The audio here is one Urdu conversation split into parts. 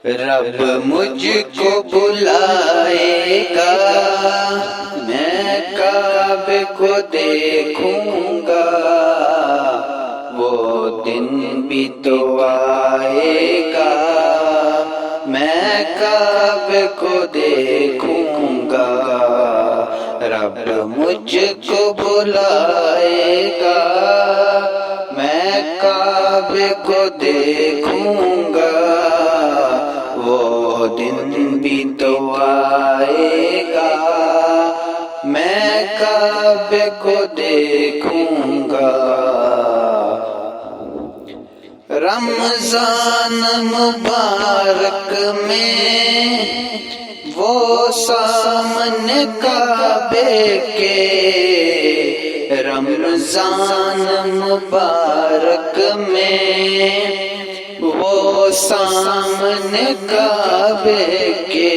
رب مجھ کو بلائے گا، میں کعبے کو دیکھوں گا، وہ دن بھی تو آئے گا، میں کعبے کو دیکھوں گا، رب مجھ کو بلائے گا، میں کعبے کو دیکھوں گا، وہ دن بھی تو آئے گا، میں کعبے کو دیکھوں گا۔ رمضان مبارک میں وہ سامنے کعبے کے، رمضان مبارک میں وہ سامنے کعبے کے،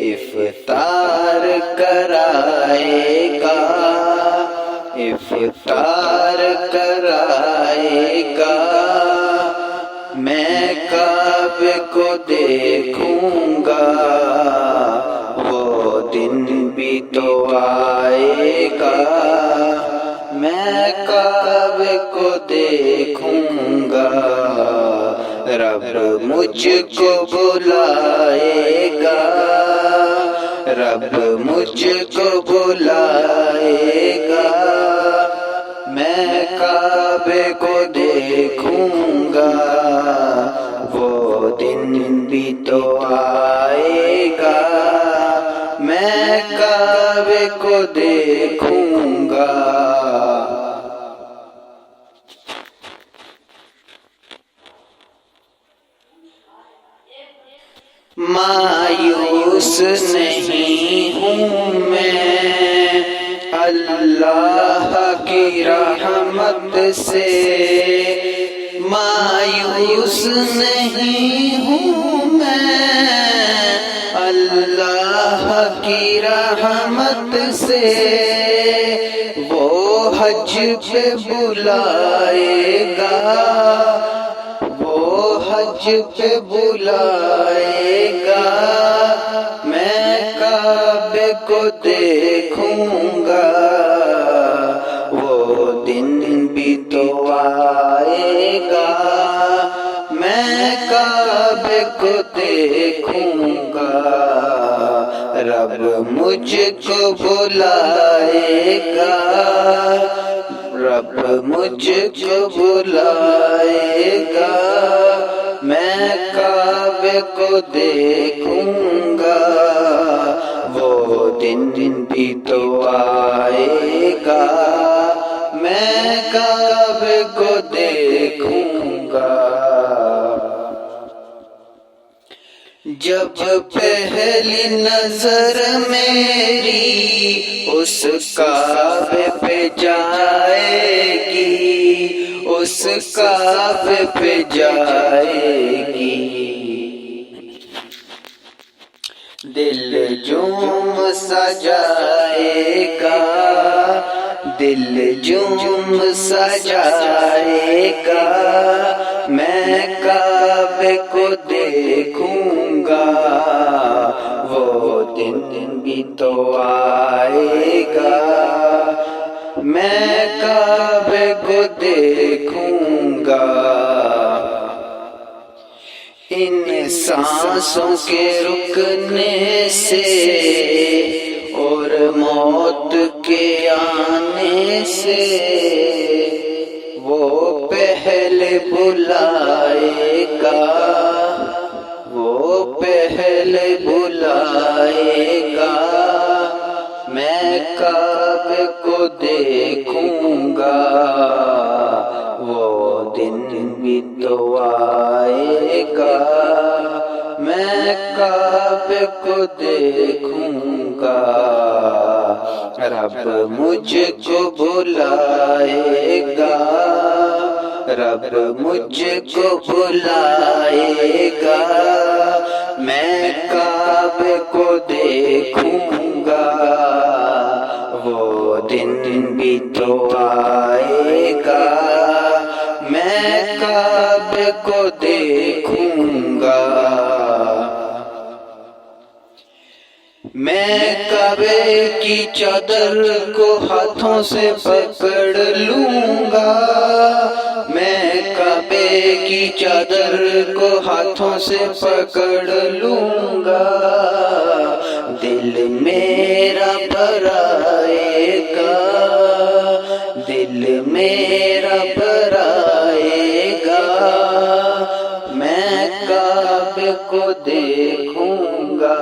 افطار کرائے گا، افطار کرائے گا، میں کعبے کو دیکھوں گا، وہ دن بھی تو آئے گا، میں کعبے کو دیکھوں گا، رب مجھ کو بلائے گا، رب مجھ کو بلائے گا، میں کعبے کو دیکھوں گا، وہ دن بھی تو آئے گا، میں کعبے کو دیکھوں گا۔ مایوس نہیں ہوں میں اللہ کی رحمت سے، مایوس نہیں ہوں میں اللہ کی رحمت سے، وہ حج پہ بلائے گا، وہ حج پہ بلائے گا، میں کعبے کو دیکھوں گا، وہ دن بھی تو آئے گا، میں کعبے کو دیکھوں گا، رب مجھ کو بلائے گا، رب مجھ کو بلائے گا، میں کعبے کو دیکھوں گا، وہ دن بھی تو آئے گا، میں کعبے کو دیکھوں گا۔ جب پہلی نظر میری اس کعبے پہ جائے گی، اس کعبے پہ جائے گی، دل جھوم سا جائے گا، دل جھوم سا جائے گا، میں کعبے کو دیکھوں گا، وہ دن بھی تو آئے گا، میں کعبے کو دیکھوں گا۔ ان سانسوں کے رکنے سے اور موت کے آنے سے، وہ پہلے بلائے گا، وہ پہلے بلائے گا، میں کعبے کو دیکھوں گا، وہ دن بھی تو آئے گا، میں کعبے کو دیکھوں گا، رب مجھ کو بلائے گا، رب مجھ کو بلائے گا، میں کعبے کو دیکھوں گا، وہ دن بھی تو آئے گا، میں کعبے کو دیکھوں گا۔ میں کعبے کی چادر کو ہاتھوں سے پکڑ لوں گا، میں کعبے کی چادر کو ہاتھوں سے پکڑ لوں گا، دل میرا بھر آئے گا، دل میرا بھر آئے گا، میں کعبے کو دیکھوں گا،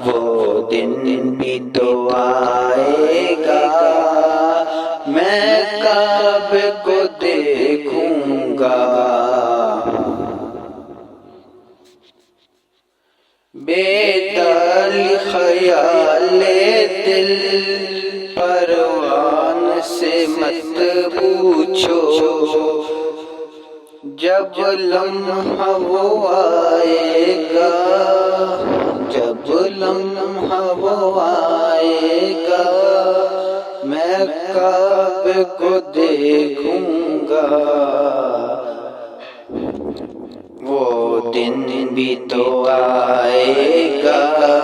وہ دن بھی تو آئے گا، میں کعبے کو دیکھوں گا۔ بیدار خیال دل پروان سے مت پوچھو، جب لمحہ وہ آئے گا، جب لمحہ وہ آئے گا، میں کعبے کو دیکھوں گا، وہ دن بھی تو آئے گا۔